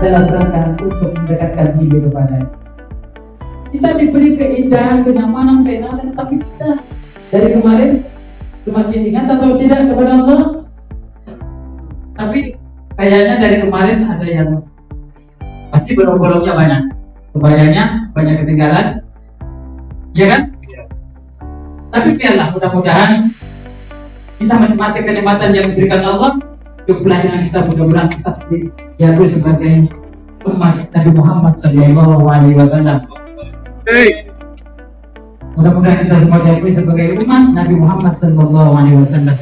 dalam rangka untuk mendekatkan diri kepadanya. Kita diberi keindahan, kenyamanan, keenakan, tapi kita dari kemarin semakin ingat atau tidak kepada Allah? Tapi kayaknya dari kemarin ada yang pasti bolong-bolongnya banyak, kebayanya banyak ketinggalan, ya kan? Tapi biarlah, mudah-mudahan kita menikmati kenikmatan yang diberikan Allah. Pelajaran kita mudah-mudahan tetap diakui sebagai umat Nabi Muhammad Sallallahu Alaihi Wasallam. Mudah-mudahan kita semua diakui sebagai umat Nabi Muhammad Sallallahu Alaihi Wasallam.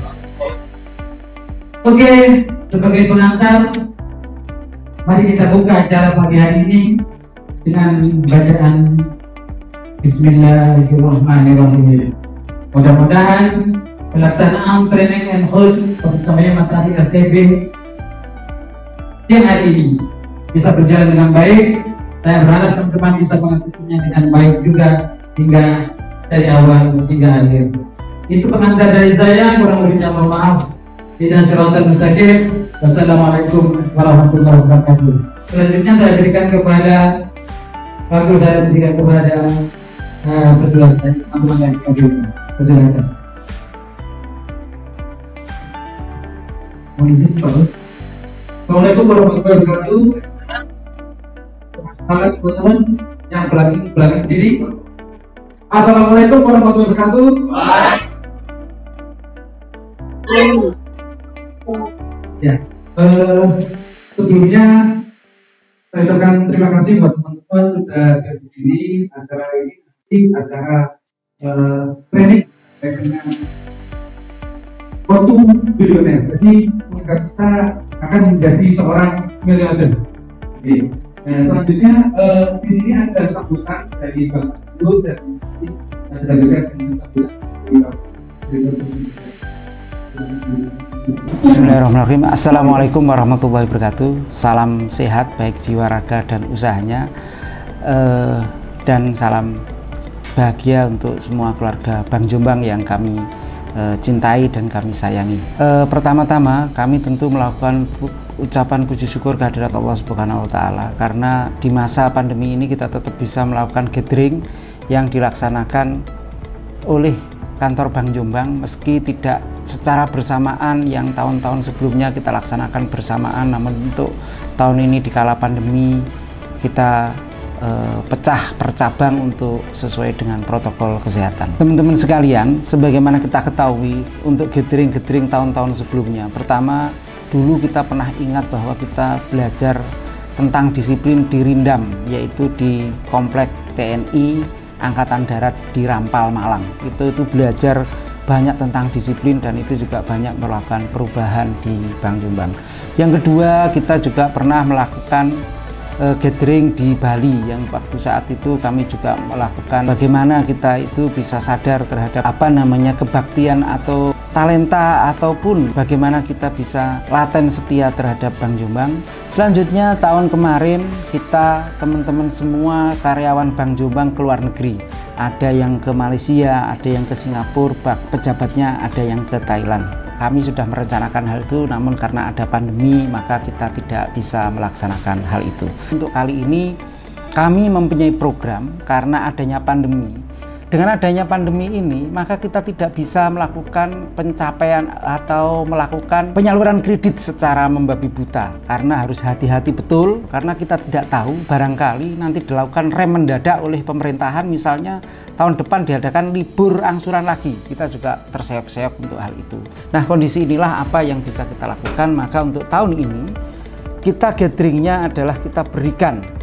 Oke, sebagai pengantar, mari kita buka acara pagi hari ini dengan bacaan Bismillahirrahmanirrahim. Mudah-mudahan pelaksanaan training and hold bersama matahari RTB siang hari ini bisa berjalan dengan baik. Saya berharap teman-teman bisa mengikutinya dengan baik juga hingga dari awal hingga akhir. Itu pengantar dari saya, kurang lebihnya mohon maaf. Ihdinas siratal mustaqim. Wassalamualaikum warahmatullahi wabarakatuh. Selanjutnya saya berikan kepada waktu saya berikan kepada kedua saya, teman-teman yang silakan. Assalamualaikum warahmatullahi wabarakatuh. Selamat teman-teman yang belakang diri. Assalamualaikum warahmatullahi wabarakatuh. Ya, sebelumnya saya ucapkan terima kasih buat teman-teman sudah hadir di sini. Acara ini acara training dengan waktu bilioner. Jadi kita akan menjadi seorang miliarder. Selanjutnya di sini ada sambutan dari Bang Abdul dan ada juga dengan sambutan dari Bismillahirrahmanirrahim. Assalamualaikum warahmatullahi wabarakatuh. Salam sehat baik jiwa, raga dan usahanya, dan salam bahagia untuk semua keluarga Bang Jombang yang kami cintai dan kami sayangi. Pertama-tama kami tentu melakukan ucapan puji syukur kehadirat Allah Subhanahu wa Ta'ala, karena di masa pandemi ini kita tetap bisa melakukan gathering yang dilaksanakan oleh kantor Bang Jombang, meski tidak secara bersamaan yang tahun-tahun sebelumnya kita laksanakan bersamaan, namun untuk tahun ini di kala pandemi kita pecah per cabang untuk sesuai dengan protokol kesehatan. Teman-teman sekalian, sebagaimana kita ketahui untuk gathering tahun-tahun sebelumnya, pertama dulu kita pernah ingat bahwa kita belajar tentang disiplin di Rindam, yaitu di Komplek TNI Angkatan Darat di Rampal, Malang. Itu belajar banyak tentang disiplin dan itu juga banyak melakukan perubahan di Bang Jombang. Yang kedua, kita juga pernah melakukan gathering di Bali, yang waktu saat itu kami juga melakukan bagaimana kita itu bisa sadar terhadap kebaktian atau talenta, ataupun bagaimana kita bisa laten setia terhadap Bang Jombang. Selanjutnya tahun kemarin kita teman-teman semua karyawan Bang Jombang ke luar negeri, ada yang ke Malaysia, ada yang ke Singapura, pejabatnya ada yang ke Thailand. Kami sudah merencanakan hal itu, namun karena ada pandemi maka kita tidak bisa melaksanakan hal itu. Untuk kali ini kami mempunyai program, karena adanya pandemi. Dengan adanya pandemi ini, maka kita tidak bisa melakukan pencapaian atau melakukan penyaluran kredit secara membabi buta, karena harus hati-hati betul, karena kita tidak tahu barangkali nanti dilakukan rem mendadak oleh pemerintahan, misalnya tahun depan diadakan libur angsuran lagi, kita juga terseok-seok untuk hal itu. Nah, kondisi inilah apa yang bisa kita lakukan. Maka untuk tahun ini kita gatheringnya adalah kita berikan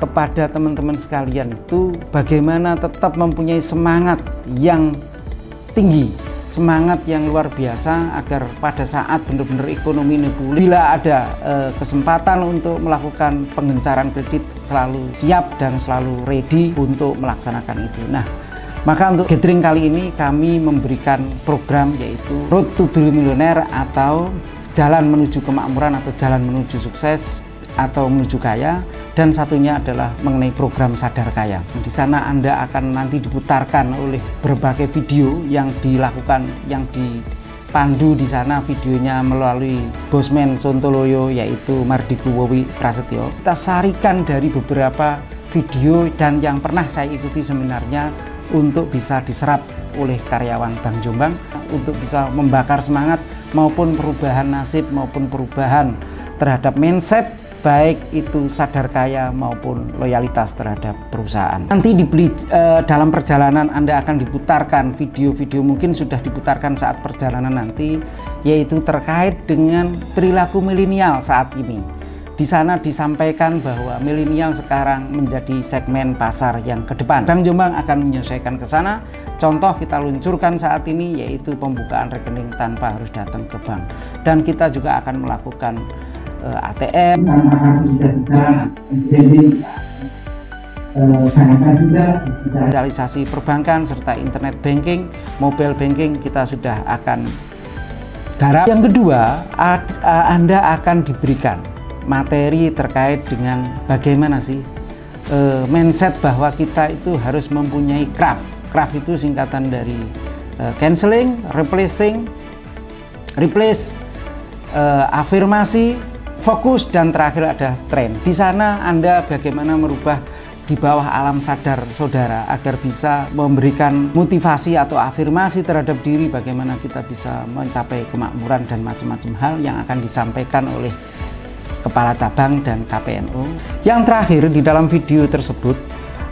kepada teman-teman sekalian itu bagaimana tetap mempunyai semangat yang tinggi, semangat yang luar biasa, agar pada saat benar-benar ekonomi ini pulih, bila ada kesempatan untuk melakukan penggencaran kredit, selalu siap dan selalu ready untuk melaksanakan itu. Nah, maka untuk gathering kali ini kami memberikan program yaitu Road to Billionaire, atau jalan menuju kemakmuran atau jalan menuju sukses atau menuju kaya, dan satunya adalah mengenai program Sadar Kaya. Di sana Anda akan nanti diputarkan oleh berbagai video yang dilakukan, yang pandu di sana videonya melalui Bosman Sontoloyo, yaitu Mardiku Wowi Prasetyo. Kita sarikan dari beberapa video dan yang pernah saya ikuti seminarnya untuk bisa diserap oleh karyawan Bank Jombang untuk bisa membakar semangat maupun perubahan nasib maupun perubahan terhadap mindset, baik itu sadar kaya maupun loyalitas terhadap perusahaan. Nanti dalam perjalanan Anda akan diputarkan video-video, mungkin sudah diputarkan saat perjalanan nanti, yaitu terkait dengan perilaku milenial saat ini. Di sana disampaikan bahwa milenial sekarang menjadi segmen pasar yang ke depan. Bank Jombang akan menyesuaikan ke sana. Contoh kita luncurkan saat ini yaitu pembukaan rekening tanpa harus datang ke bank. Dan kita juga akan melakukan ATM, digitalisasi perbankan serta internet banking, mobile banking kita sudah akan garap. Yang kedua, Anda akan diberikan materi terkait dengan bagaimana sih mindset bahwa kita itu harus mempunyai craft. Craft itu singkatan dari canceling, replacing, replace, afirmasi, fokus, dan terakhir ada tren. Di sana Anda bagaimana merubah di bawah alam sadar saudara agar bisa memberikan motivasi atau afirmasi terhadap diri, bagaimana kita bisa mencapai kemakmuran dan macam-macam hal yang akan disampaikan oleh kepala cabang dan KPNO. Yang terakhir di dalam video tersebut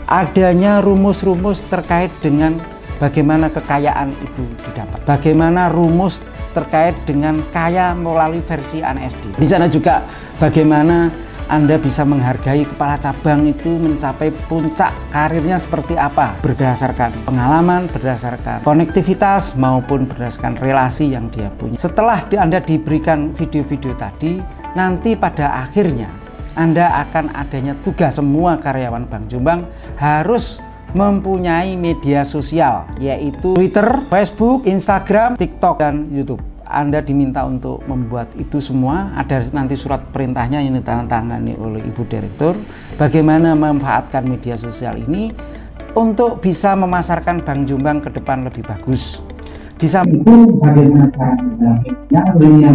adanya rumus-rumus terkait dengan bagaimana kekayaan itu didapat, bagaimana rumus terkait dengan kaya melalui versi ANSD. Di sana juga bagaimana Anda bisa menghargai kepala cabang itu mencapai puncak karirnya seperti apa, berdasarkan pengalaman, berdasarkan konektivitas maupun berdasarkan relasi yang dia punya. Setelah Anda diberikan video-video tadi, nanti pada akhirnya Anda akan adanya tugas semua karyawan Bank Jombang harus mempunyai media sosial, yaitu Twitter, Facebook, Instagram, TikTok, dan YouTube. Anda diminta untuk membuat itu semua. Ada nanti surat perintahnya yang ditandatangani oleh Ibu Direktur. Bagaimana memanfaatkan media sosial ini untuk bisa memasarkan Bank Jombang ke depan lebih bagus. Di samping itu bagaimana caranya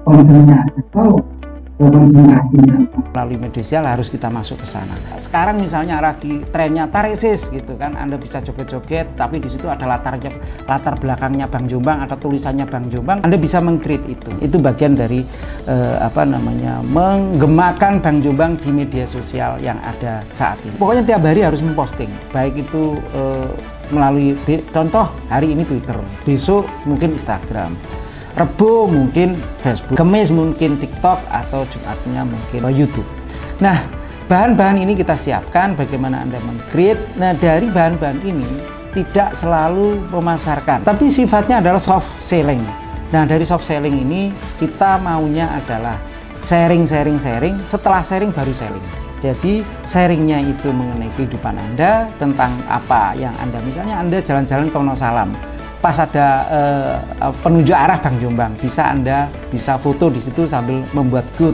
konsennya atau melalui media sosial harus kita masuk ke sana. Sekarang misalnya lagi trennya taresis gitu kan, Anda bisa joget-joget tapi di situ ada latar belakangnya Bank Jombang atau tulisannya Bank Jombang, Anda bisa meng-create itu. Itu bagian dari menggemakan Bank Jombang di media sosial yang ada saat ini. Pokoknya tiap hari harus memposting, baik itu melalui contoh hari ini Twitter, besok mungkin Instagram, Rebo mungkin Facebook, Kamis mungkin TikTok, atau Jumatnya mungkin YouTube. Nah, bahan-bahan ini kita siapkan bagaimana Anda meng-create. Nah, dari bahan-bahan ini tidak selalu memasarkan, tapi sifatnya adalah soft selling. Nah, dari soft selling ini kita maunya adalah sharing, setelah sharing baru selling. Jadi sharingnya itu mengenai kehidupan Anda, tentang apa yang Anda, misalnya Anda jalan-jalan ke Wonosalam, pas ada penunjuk arah Bank Jombang, Anda bisa foto di situ sambil membuat good.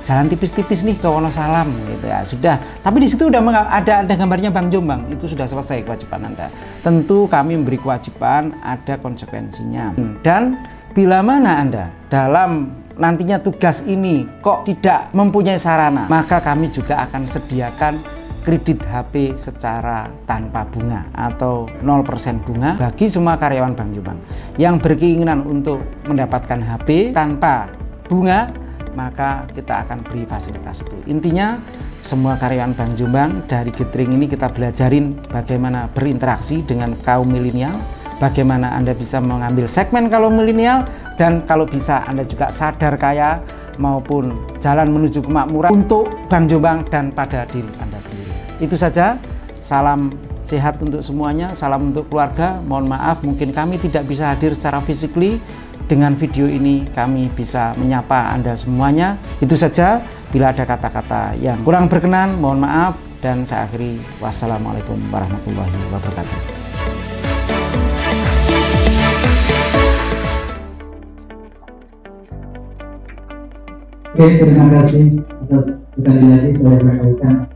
Jalan tipis-tipis nih ke Wonosalam gitu ya, sudah. Tapi di situ udah ada gambarnya Bank Jombang, itu sudah selesai kewajiban Anda. Tentu kami memberi kewajiban, ada konsekuensinya. Dan bila mana Anda dalam nantinya tugas ini kok tidak mempunyai sarana, maka kami juga akan sediakan kredit HP secara tanpa bunga atau 0% bunga bagi semua karyawan Bank Jombang yang berkeinginan untuk mendapatkan HP tanpa bunga, maka kita akan beri fasilitas itu. Intinya semua karyawan Bank Jombang dari Gathering ini kita belajarin bagaimana berinteraksi dengan kaum milenial, bagaimana Anda bisa mengambil segmen kaum milenial, dan kalau bisa Anda juga sadar kaya maupun jalan menuju kemakmuran untuk Bank Jombang dan pada diri Anda sendiri. Itu saja, salam sehat untuk semuanya, salam untuk keluarga. Mohon maaf mungkin kami tidak bisa hadir secara physically. Dengan video ini kami bisa menyapa Anda semuanya. Itu saja, bila ada kata-kata yang kurang berkenan mohon maaf, dan saya akhiri. Wassalamualaikum warahmatullahi wabarakatuh. Oke, terima kasih atas sekali lagi saya sampaikan.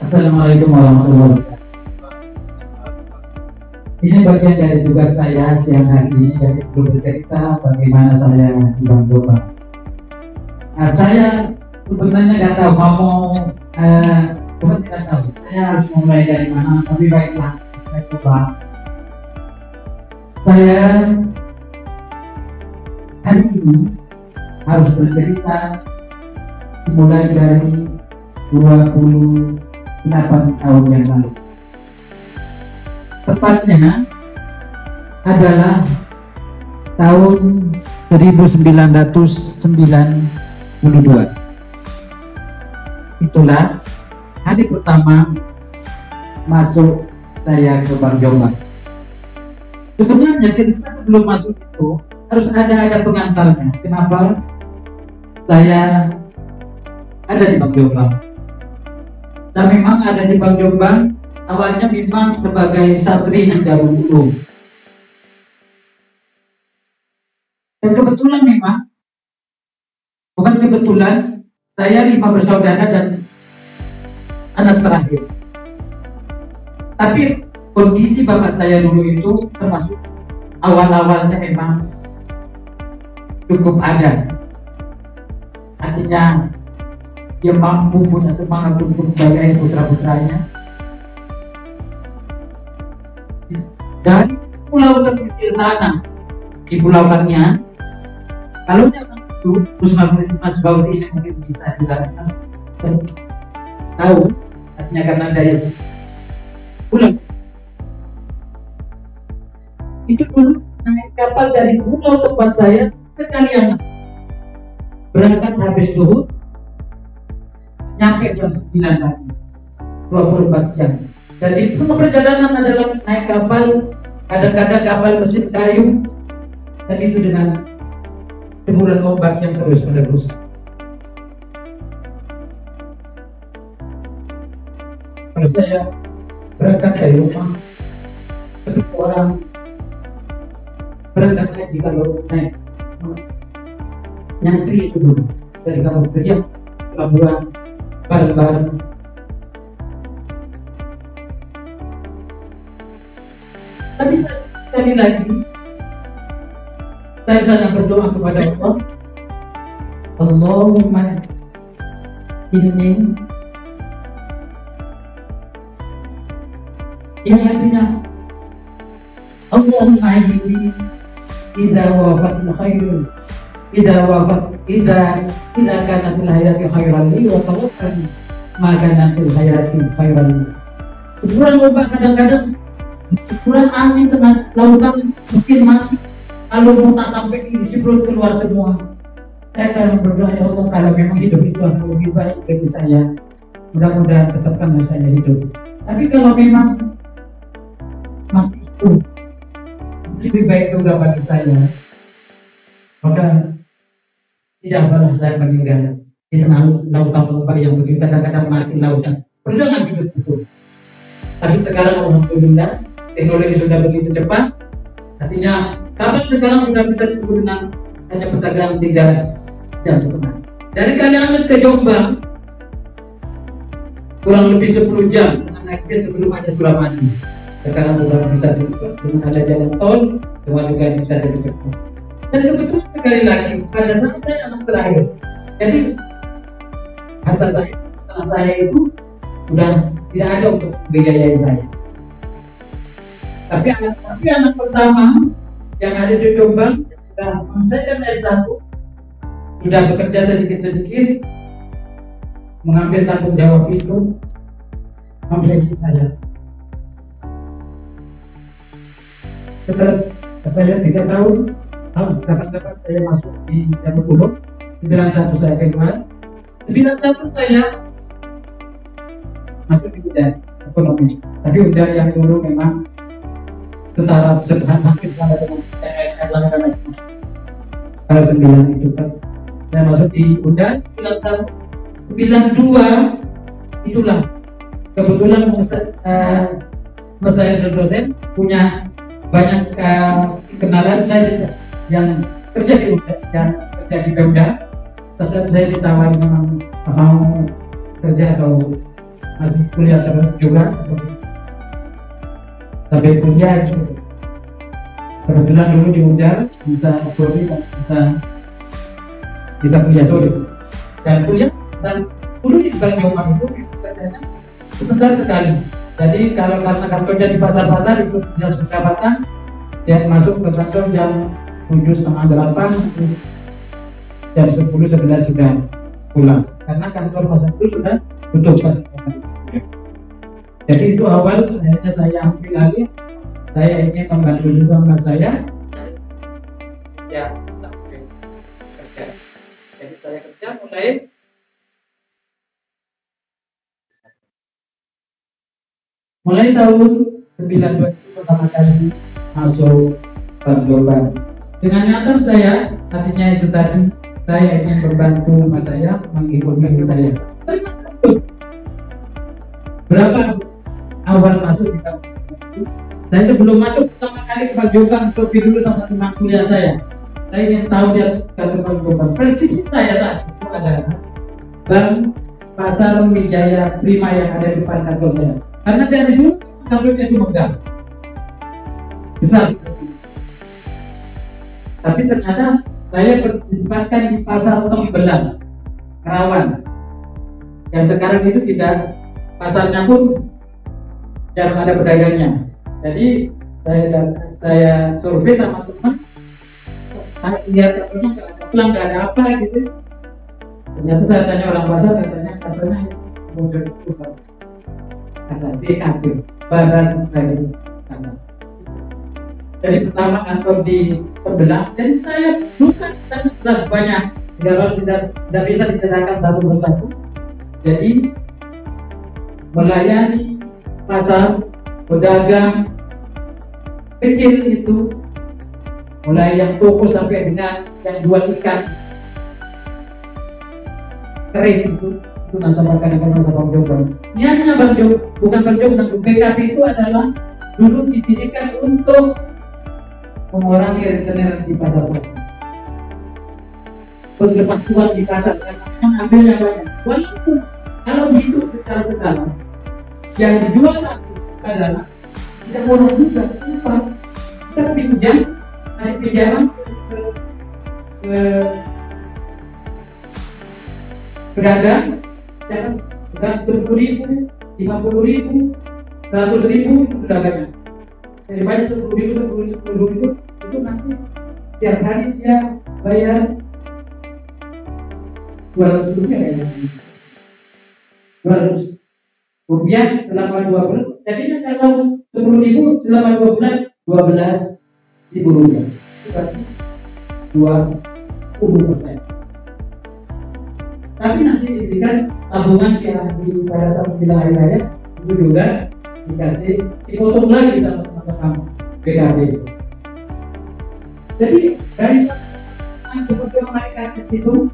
Assalamualaikum warahmatullahi wabarakatuh. Ini bagian dari tugas saya siang hari ini, jadi belum bercerita bagaimana saya di Bang Jombang. Nah, saya sebenarnya nggak tahu bukan tidak tahu, saya harus mulai dari mana, tapi baiklah, saya coba. Saya hari ini harus bercerita mulai dari 28 tahun yang lalu. Tepatnya adalah tahun 1992. Itulah hari pertama masuk saya ke Bang Jombang. Sebenarnya kita sebelum masuk itu harus ada pengantarnya. Kenapa saya ada di Bang Jombang? Saya memang ada di Bang Jombang. Awalnya memang sebagai santri di Darul Ulum. Dan kebetulan memang, bukan kebetulan, saya 5 bersaudara dan anak terakhir. Tapi kondisi bapak saya dulu itu termasuk awal-awalnya memang cukup ada. Artinya dia mampu punya semangat untuk menjaga putra-putranya. Dari pulau terkecil sana di Pulau Karnya, kalau jangan itu Mas Bausi ini mungkin bisa juga tahu, artinya karena dari pulau itu dulu naik kapal dari pulau tempat saya ke Kaliangan, berangkat habis zuhur, nyampe jam 9 pagi, 24 jam. Jadi semua perjalanan adalah naik kapal, kadang-kadang kapal mesin kayu, dan itu dengan deburan ombak yang terus menerus. Kalau saya berangkat dari rumah, orang berangkat haji kalau naik nyantri itu dulu dari kampung kerja pelabuhan bareng-bareng. Tapi sekali lagi saya sangat berdoa kepada Allah, Allahumma inni, ini artinya Allahumma inni idza wafatul khairun idza kanat al-hayatu khairan li wa tawaffani ma kanat al-hayatu khairan li. Kurang obat kadang-kadang, kurang angin tengah lautan mesin mati, kalau mau tak sampai di perut keluar semua. Saya akan berdoa, ya Allah, kalau memang hidup itu akan lebih baik bagi saya, mudah-mudahan tetapkan saya hidup. Tapi kalau memang mati itu lebih baik juga bagi saya, maka tidak apalah saya meninggal di tengah lautan ombak yang begitu kadang-kadang mati lautan. Perjuangan hidup itu. Tapi sekarang alhamdulillah teknologi sudah begitu cepat, artinya kapal sekarang sudah bisa digunakan hanya perjalanan 3 jam setengah. Dari Kaliangan ke Jombang kurang lebih 10 jam dengan naik bis sebelum ada Suramadu. Sekarang sudah bisa dengan ada jalan tol, semua juga bisa lebih cepat. Dan kebetulan sekali lagi pada saat saya anak terakhir, jadi harta saya itu sudah tidak ada untuk membiayai saya. Tapi anak pertama yang ada di Jombang sudah menyelesaikan S1, sudah bekerja sedikit-sedikit, mengambil tanggung jawab itu, memberi saya. Setelah saya 3 tahun, dapat saya masuk di Darul Ulum, 91 saya keluar, 91 saya masuk di bidang ekonomi. Tapi udah yang dulu memang setara hampir sama dengan TSN langganan kalau 9 itu kan saya masuk di Undang 92 itulah kebetulan saya dosen punya banyak kenalan saya yang kerja di Undang, yang kerja di Pemda. Setelah saya ditawari memang mau kerja atau masih kuliah terus juga sampai kuliah gitu. kebetulan dulu diundang bisa Dori dan bisa kuliah Dori dan kuliah dan dulu di Bang Jombang itu kerjanya sebentar sekali. Jadi kalau karena kantornya di pasar-pasar itu jam Sukabatan dia masuk ke kantor jam 7:30-8, jam 10-11 sudah pulang karena kantor pasar itu sudah tutup pasar. Jadi itu awal akhirnya saya ambil alih, saya ingin membantu juga mas saya ya kerja. Jadi saya kerja mulai tahun 92 pertama kali masuk Bang Jombang. Dengan nyata saya, artinya itu tadi saya ingin membantu mas saya, mengikuti saya. Berapa awal masuk di kampus itu? Saya sebelum masuk pertama kali ke Bang Jombang, sopi dulu sama teman kuliah saya. Saya ingin tahu dia kantor Bang Jombang. Persisi saya tadi itu adalah Bank Pasar Wijaya Prima yang ada di depan kantor saya. Karena dari dulu kantornya itu megah, besar. Tapi ternyata saya ditempatkan di pasar Tembelan, Karawang. Yang sekarang itu tidak, pasarnya pun jarang ada pedagangnya. Jadi saya survei sama teman, saya lihat kantornya nggak ada pelang, nggak ada apa gitu. Ternyata saya tanya orang pasar, katanya kantornya model itu ada BKP, Badan Kredit Tanah. Jadi pertama kantor di Tembelang, jadi saya bukan dan jelas banyak, tidak bisa diceritakan satu persatu. Jadi melayani pasar pedagang kecil itu, mulai yang toko sampai dengan yang jual ikan kering itu nasabah kadang-kadang nasabah Bang Jombang. Niatnya Bang Jombang, bukan Bang Jombang, BKP itu adalah dulu didirikan untuk mengurangi rentenir di pasar-pasar. Berlepas uang di pasar karena memang ambilnya banyak. Walaupun kalau begitu secara skala yang dijual adalah tidak murah juga, upah. Kita pinjam, naik pinjaman ke pedagang, jangan 110.000, 50.000, 100.000 itu sudah banyak. Dari banyak 10.000 itu nanti tiap hari dia bayar 200 rupiah ya. 200 rupiah selama 2 bulan. Jadinya kalau 10.000 selama 2 bulan 12.000 rupiah. Itu berarti 20%. Tapi nanti diberikan tabungan yang pada saat menjelang hari raya itu juga dikasih, dipotong lagi sama teman-teman BKB. Jadi dari seperti yang mereka di situ,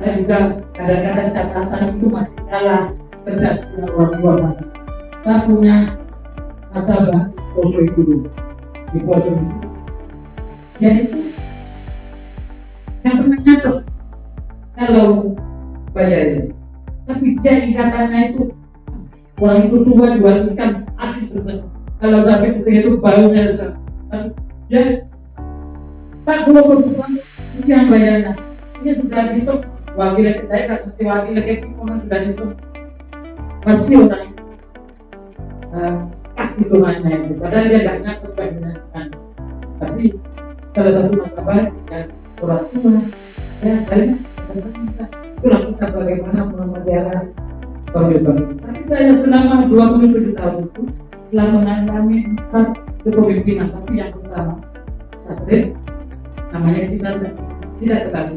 saya juga kadang-kadang catatan itu masih kalah cerdas dengan orang luar masa. Saya punya nasabah Poso itu dulu di Poso itu, yang itu yang pernah nyatet kalau bayarnya, tapi dia ikatannya itu orang itu tua jual ikan asli tersebut. Kalau sampai itu baunya tersebut. Ya, Pak Guru berbuat itu yang bayarnya. Ini sudah dihitung. Wakil saya kasih wakil lagi sudah dihitung. Pasti orang pasti hitungannya itu. Padahal dia nggak nyatet banyak. Tapi salah satu nasabah dan orang tua, ya kalian itu lakukan bagaimana memelihara Bang Jombang. Tapi saya selama 27 tahun itu telah mengalami 4 kepemimpinan. Tapi yang pertama, Tasrif, namanya kita tidak terlalu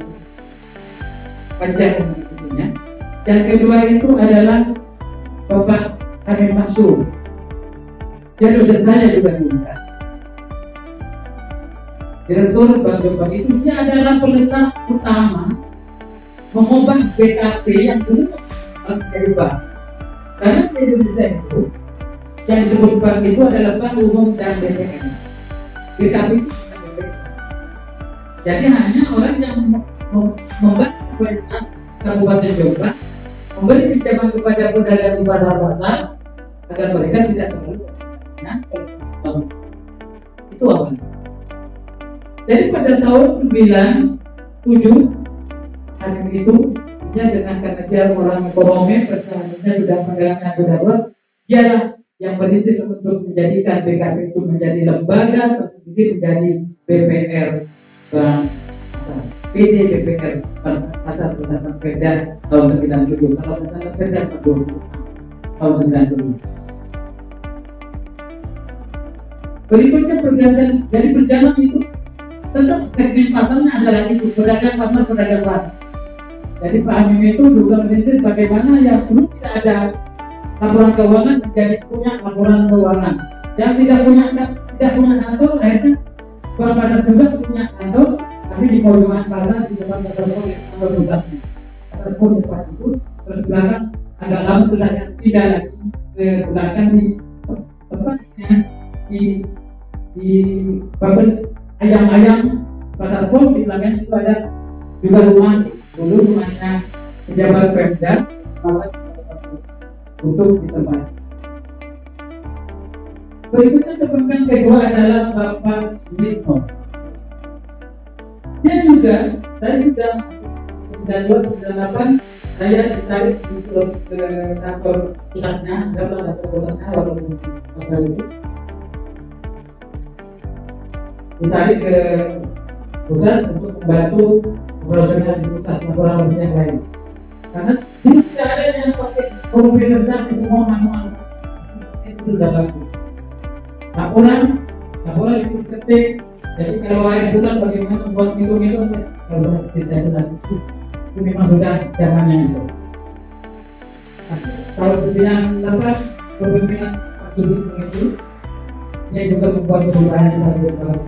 panjang sebetulnya. Yang kedua itu adalah Bapak Hamid Mansur. Dia dosen saya juga dulu. Direktur Bang Jombang itu dia adalah pelestari utama mengubah BKP yang dulu menjadi bank. Karena di Indonesia itu yang disebut bank itu adalah Bank Umum dan BPN. BKP itu bukan BPN. Jadi hanya orang yang membantu pemerintah Kabupaten Jombang memberi pinjaman kepada pedagang di pasar-pasar agar mereka tidak terlalu Itu apa? Jadi pada tahun 97 Hasim itu dia dengan karena dia orang ekonomi, persaingannya sudah perdagangan sudah berat, dialah yang berintis untuk menjadikan BKP itu menjadi lembaga tersendiri, menjadi BPR Bank PD BPR atas berdasarkan Perda tahun 97. Kalau berdasarkan Perda tahun 97. Berikutnya pergantian dari berjalan itu tetap segmen pasarnya adalah itu, pedagang pasar. Jadi Pak Amin itu juga berintis bagaimana yang dulu tidak ada laporan keuangan menjadi punya laporan keuangan. Yang tidak punya kantor akhirnya Bank Pasar juga punya kantor, tapi di Kolongan Pasar di depan pasar atau pusatnya. Pasar pun depan itu terus belakang agak lama tulisannya tidak lagi ke belakang di tempatnya di babel ayam pasar pun di belakang itu ada juga rumah. Dulu rumahnya pejabat Pemda untuk ditempati. Berikutnya kepemimpinan kedua adalah Bapak Yudhitno. Dia juga, saya sudah 9298 saya ditarik ke kantor dinasnya, kantor pusatnya waktu masa itu. Ditarik ke pusat untuk membantu prosesnya di pusat laporan yang lain. Karena tidak ada yang pakai komputerisasi, semua manual. Itu sudah bagus. Laporan itu ketik. Jadi kalau air bulan bagaimana membuat hitung-hitung, kalau usah kita itu lagi. Itu memang sudah zamannya itu. Tahun 98 kepemimpinan Pak Yudhitno itu, dia juga membuat perubahan yang baru.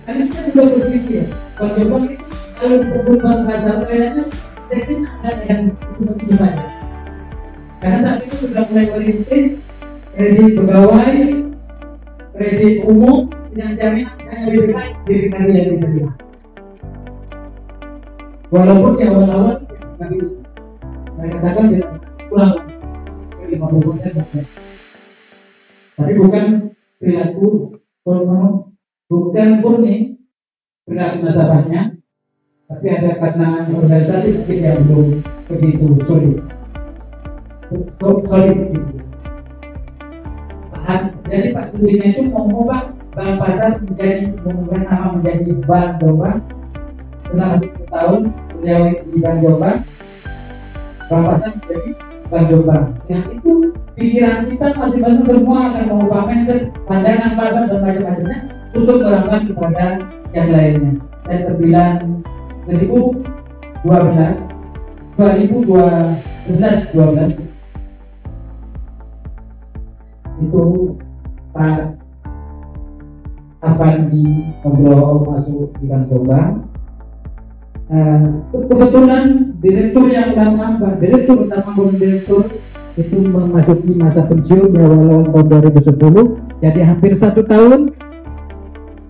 Karena kita juga berpikir, Pak Jokowi itu kalau disebut Bank Pasar kayaknya jadi ada yang itu saja. Karena saat itu sudah mulai merintis kredit pegawai, kredit umum dengan jaminan hanya lebih baik dari yang diterima. Walaupun di awal-awal saya katakan tidak pulang ke 50%, tapi bukan perilaku bukan murni perilaku nasabahnya, tapi ada karena organisasi mungkin yang belum begitu solid. Jadi Pak Yudhitno itu mengubah Bank Pasar mengubah nama menjadi Bank Jombang. Selama 10 tahun beliau di Bank Jombang, Bank Pasar menjadi Bank Jombang. Yang itu pikiran kita masih banyak semua akan mengubah mindset, pandangan pasar dan macam-macamnya untuk merambah kepada yang lainnya. Dan 2012 itu Pak Afandi ngobrol masuk di Bank Jombang. Kebetulan direktur yang lama, direktur utama dan direktur itu memasuki masa pensiun di awal tahun 2010. Jadi hampir 1 tahun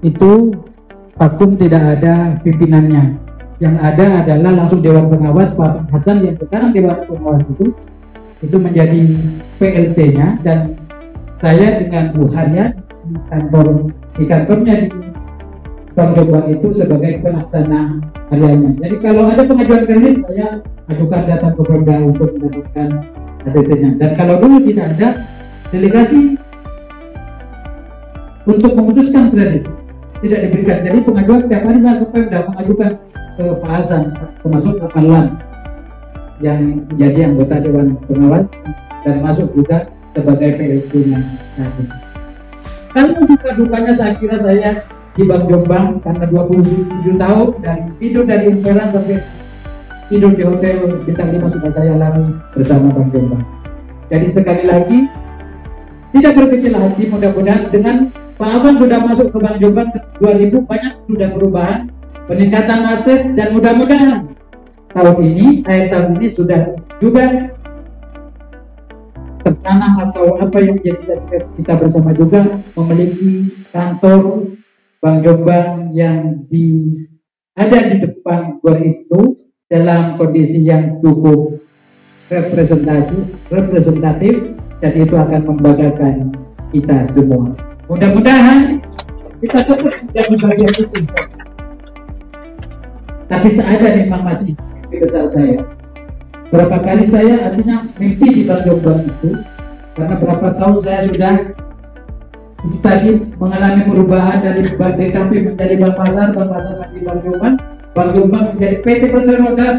itu vakum, tidak ada pimpinannya. Yang ada adalah langsung Dewan Pengawas Pak Hasan yang sekarang Dewan Pengawas itu menjadi PLT-nya, dan saya dengan Bu Haryat di kantornya di Bank Jombang itu sebagai pelaksana hariannya. Jadi kalau ada pengajuan kredit, saya ajukan datang ke Pemda untuk mendapatkan ACC-nya. Dan kalau dulu tidak ada delegasi untuk memutuskan kredit, tidak diberikan. Jadi pengajuan setiap hari saya ke Pemda mengajukan ke Pak Hasan, termasuk Pak Alam yang menjadi anggota Dewan Pengawas dan masuk juga sebagai PLT-nya. Kalau suka dukanya saya kira saya di Bank Jombang karena 27 tahun dan tidur dari Imperan sampai tidur di hotel bintang 5 sudah saya alami bersama Bank Jombang. Jadi sekali lagi tidak berkecil hati, mudah-mudahan dengan Pak Abang sudah masuk ke Bank Jombang 2000 banyak sudah perubahan, peningkatan aset, dan mudah-mudahan tahun ini, akhir tahun ini sudah juga tertanam atau apa yang menjadi kita bersama juga memiliki kantor Bank Jombang yang ada di depan gor itu dalam kondisi yang cukup representatif, dan itu akan membanggakan kita semua. Mudah-mudahan Kita tetap tidak di bagian itu. Tapi ada memang masih mimpi besar saya. Berapa kali saya artinya mimpi di Bang Jombang itu, karena berapa tahun saya sudah tadi mengalami perubahan dari BKP menjadi Bank Pasar menjadi Bang Jombang menjadi PT Pasar Roda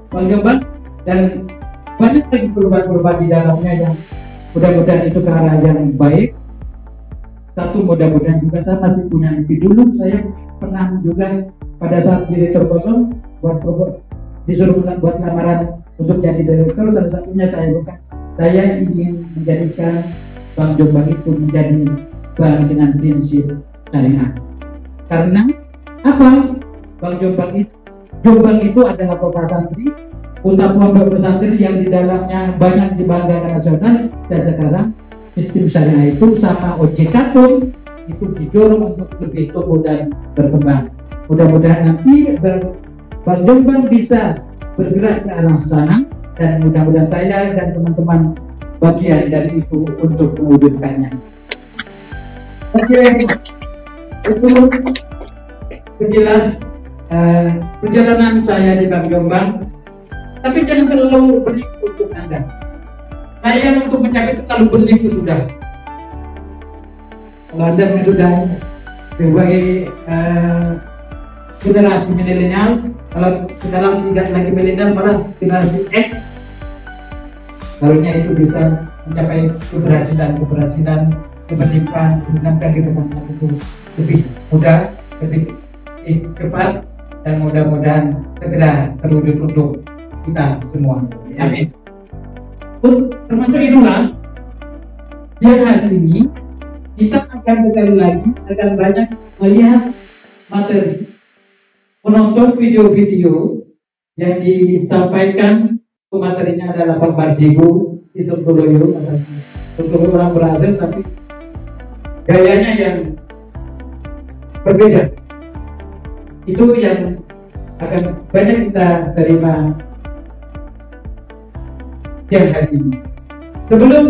Bang Jombang, dan banyak lagi perubahan-perubahan di dalamnya yang mudah-mudahan itu ke arah yang baik. Satu, mudah-mudahan juga saya masih punya mimpi. Dulu saya pernah juga pada saat direktur kosong disuruh buat lamaran untuk jadi direktur, salah satunya saya ingin menjadikan Bank Jombang itu menjadi bank dengan prinsip syariah. Karena apa? Bank Jombang itu adalah kota santri, kota pondok pesantren yang di dalamnya banyak dibanggakan nasional, dan sekarang sistem syariah itu sama OJK pun itu didorong untuk lebih tumbuh dan berkembang. Mudah-mudahan nanti Bank Jombang bisa bergerak ke arah sana, dan mudah-mudahan saya dan teman-teman bagian dari itu untuk mewujudkannya. Oke, itu sekilas perjalanan saya di Bank Jombang. Tapi jangan terlalu berliku untuk Anda. Saya untuk mencapai itu kalau berliku sudah. Kalau Anda sudah sebagai generasi milenial, kalau sekarang tidak lagi milenial malah generasi X, harusnya itu bisa mencapai keberhasilan keberlimpahan kehidupan itu lebih mudah, lebih cepat, dan mudah-mudahan segera terwujud untuk kita semua. Amin. Termasuk itulah yang hari ini kita akan sekali lagi akan banyak melihat materi, menonton video-video yang disampaikan. Materinya adalah Pak Barjigo, Isuk Doloyo, untuk orang berhasil tapi gayanya yang berbeda. Itu yang akan banyak kita terima siang hari ini. Sebelum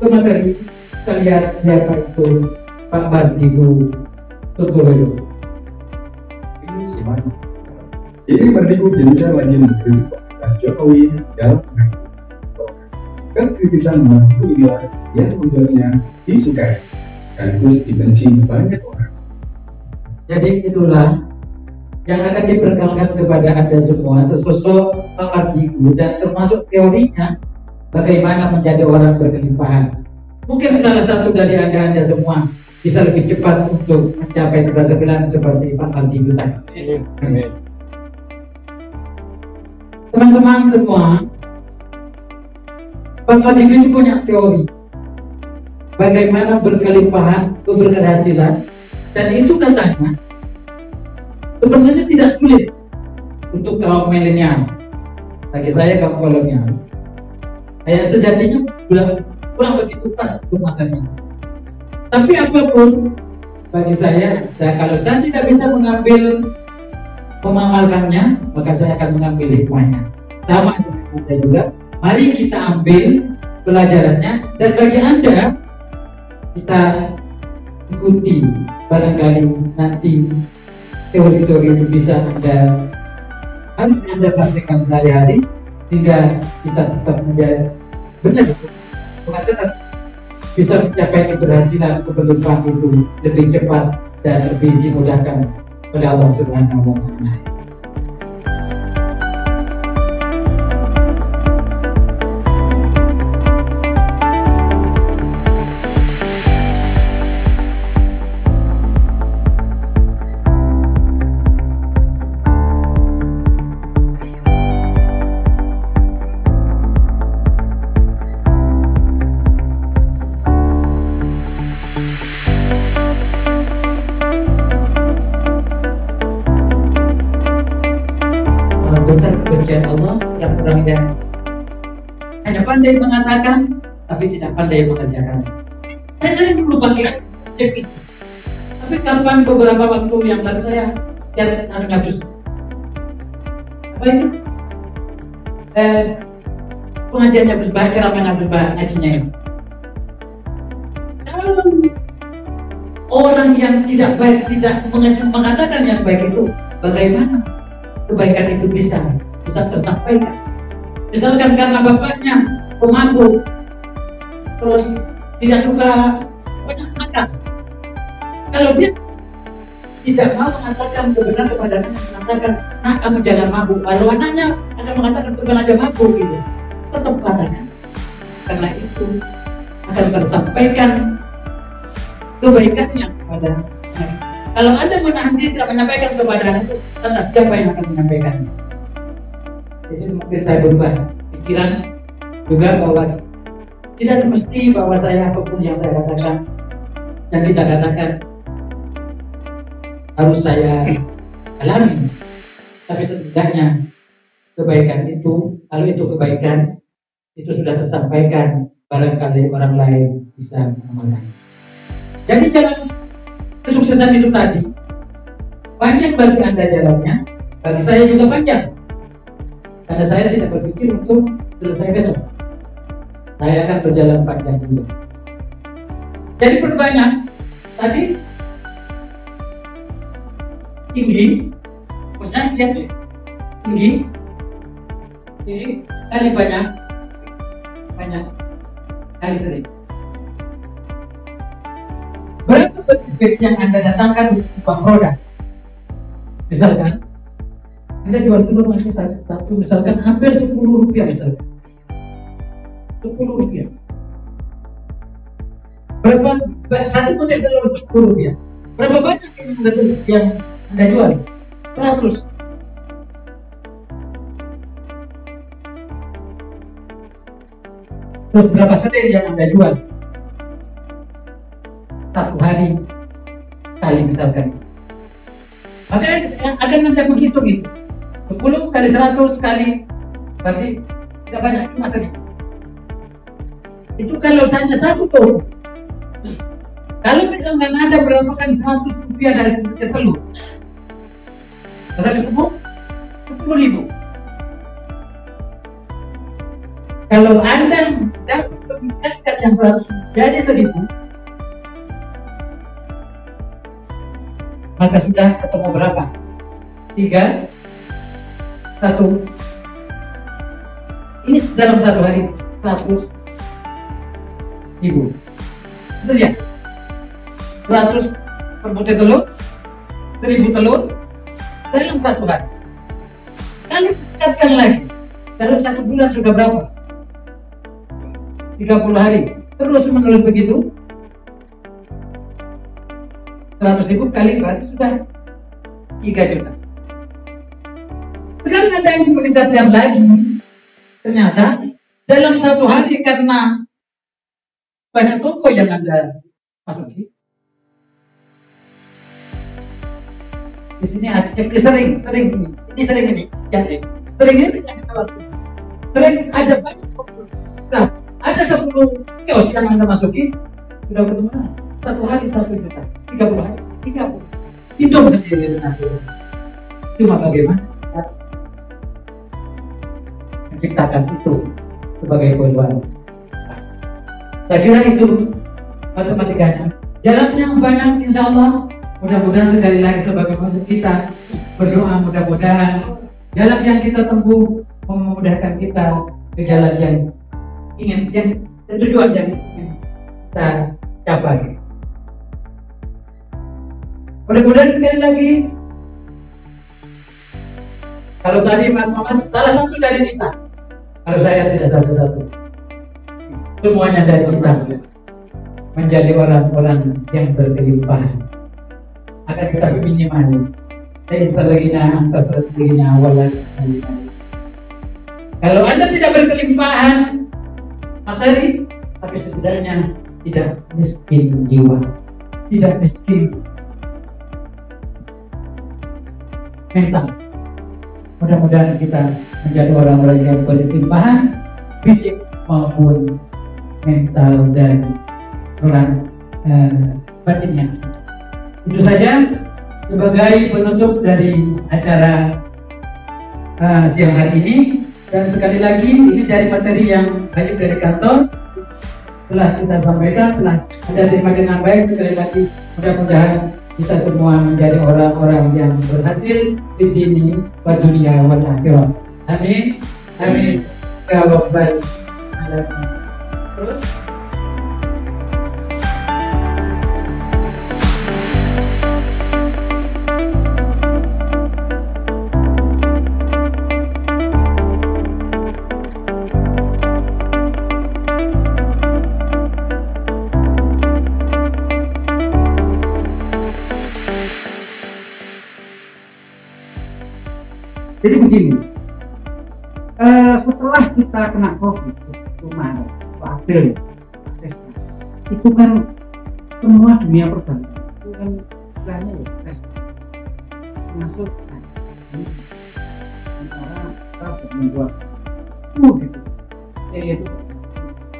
ke materi, kita lihat siapa itu Pak Barjigo Doloyo. Ini gimana? Jadi Barjigo Jenja lagi mengkritik Jokowi dalam kan kritisan itu inilah yang membuatnya disukai dan itu dibenci banyak orang. Jadi itulah yang akan diperkenalkan kepada Anda semua, sesosok Pak Barjigo, dan termasuk teorinya bagaimana menjadi orang berkelimpahan. Mungkin salah satu dari Anda semua bisa lebih cepat untuk mencapai keberhasilan seperti Pak Barjigo tadi. Teman-teman semua, Pak Barjigo itu punya teori bagaimana berkelimpahan, keberhasilan, dan itu katanya sebenarnya tidak sulit untuk kaum milenial. Bagi saya kaum kolonial, kayak sejatinya kurang begitu pas untuk matanya. Tapi apapun bagi saya kalau saya tidak bisa mengamalkannya, maka saya akan mengambil hikmahnya. Sama dengan Anda juga, mari kita ambil pelajarannya, dan bagi Anda kita ikuti, barangkali nanti teori-teori itu bisa harus Anda praktekkan sehari-hari, sehingga kita tetap menjadi benar, tetap bisa mencapai keberhasilan, keberlimpahan itu lebih cepat dan lebih dimudahkan oleh Allah Subhanahu wa Ta'ala. Kebencian Allah yang kurangnya hanya pandai mengatakan tapi tidak pandai mengerjakan. Saya sering dulu pakai itu, tapi kapan beberapa waktu yang lalu saya ngabus apa itu pengajiannya berbahaya, ceramah berbahaya ngajinya itu. Kalau orang yang tidak baik tidak mengatakan yang baik itu, bagaimana kebaikan itu bisa tersampaikan? Misalkan karena bapaknya pemabuk, terus tidak suka banyak makan. Kalau dia tidak mau mengatakan kebenaran kepada anaknya, mengatakan, nah kamu jangan mabuk. Kalau anaknya akan mengatakan bukan aja mabuk gitu, tetap katakan. Karena itu akan tersampaikan kebaikannya kepada anak. Kalau Anda menahan diri tidak menyampaikan kepada anak itu, entah siapa yang akan menyampaikannya. Jadi semakin saya berubah pikiran juga bahwa tidak mesti bahwa saya apapun yang saya katakan, yang kita katakan harus saya alami. Tapi setidaknya kebaikan itu, kalau itu kebaikan, itu sudah tersampaikan, barangkali orang lain bisa mengamalkan. Jadi jalan kesuksesan itu tadi panjang bagi Anda jalannya, bagi saya juga panjang. Karena saya tidak berpikir untuk selesai besok. Saya akan berjalan panjang dulu. Jadi perbanyak tadi tinggi, punya tinggi, kali banyak kali sering. Berapa benefit yang Anda datangkan untuk sebuah produk? Misalkan Anda jual telur macam satu, misalkan hampir 10 rupiah misalkan. 10 rupiah. Berapa satu paket telur 10 rupiah? Berapa banyak yang Anda jual? 100. Terus berapa sering yang Anda jual? Satu hari kali misalkan. Akan Anda menghitung itu. 10 kali 100 kali, berarti tidak banyak, cuma sedikit. Itu kalau hanya satu ton. Kalau misalkan Anda mendapatkan 100 rupiah dari sebutir telur, berarti semua 10.000. Kalau Anda dapat meningkatkan yang 100 jadi 1.000, maka sudah ketemu berapa? 3, 1. Ini dalam satu hari 100.000. Betul ya? 100 per butir telur, 1.000 telur dalam satu hari. Kali tingkatkan lagi, dalam satu bulan sudah berapa? 30 hari. Terus menerus begitu. 100.000 kali berarti sudah 3 juta. Sekarang Anda ingin meningkatkan lagi, ternyata dalam satu hari karena banyak toko yang Anda masuki. Di sini ada sering ini, jadi sering ini sering ada banyak toko. Nah, ada 10 kios yang Anda masuki, sudah berapa? Satu hari 1 juta, 30 hari, 30. Hidup sendiri dengan itu. Cuma bagaimana menciptakan itu sebagai peluang. Saya kira itu matematikanya. Jalannya banyak, insya Allah. Mudah-mudahan sekali lagi sebagai maksud kita berdoa, mudah-mudahan jalan yang kita tempuh memudahkan kita ke jalan yang ingin, yang tujuan yang ingin kita capai. Mudah-mudahan sekali lagi, kalau tadi Mas Mamas salah satu dari kita, kalau saya tidak satu-satu, semuanya dari kita menjadi orang-orang yang berkelimpahan. Akan kita minimal kalau Anda tidak berkelimpahan materi, tapi sebenarnya tidak miskin jiwa, tidak miskin mental. Mudah-mudahan kita menjadi orang-orang yang berkelimpahan fisik maupun mental dan orang batinnya. Itu saja sebagai penutup dari acara siang hari ini. Dan sekali lagi ini dari materi yang banyak dari kantor telah kita sampaikan, telah Anda terima dengan baik. Sekali lagi Mudah-mudahan kita semua menjadi orang-orang yang berhasil di dini wa dunia wal akhirah. Amin. Amin. Ya Rabbal alamin. Terus jadi begini, setelah kita kena COVID itu Maret, April, itu kan semua dunia perbankan itu kan istilahnya ya stres, termasuk antara kita membuat gitu, yaitu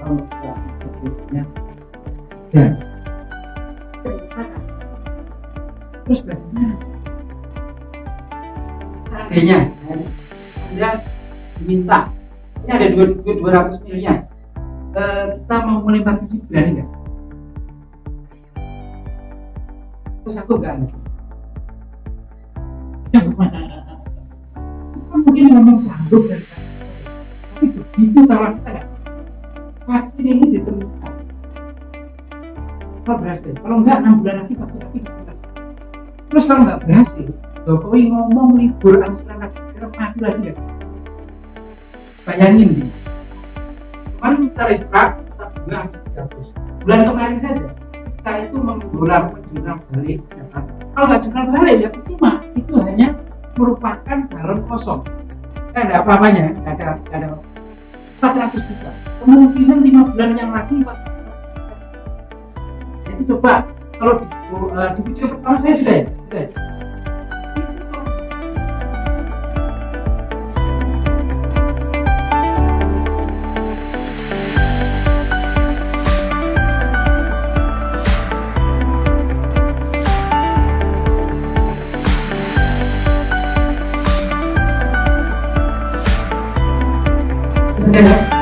kalau kita sebutnya dan terus bagaimana? Seandainya Anda diminta, ini ada 200 miliar, kita mau mulai bagi berani nggak? Terus aku nggak ada. Kan mungkin ngomong sanggup dan tapi begitu salah kita nggak? Pasti ini ditemukan. Kalau berhasil, kalau nggak 6 bulan lagi pasti berhasil. Terus kalau nggak berhasil, Jokowi ngomong libur angsuran mati lagi ya. Bayangin nih, kemarin kita restoran, kita bunga habis 300. Bulan kemarin saja kita itu menjual balik. Kalau nggak jual balik ya percuma, itu hanya merupakan galon kosong. Kan ada apa-apanya, nggak ada 400 juta. Kemungkinan 5 bulan yang lagi 400 juta. Jadi coba kalau di video pertama saya sudah ya. Sudah.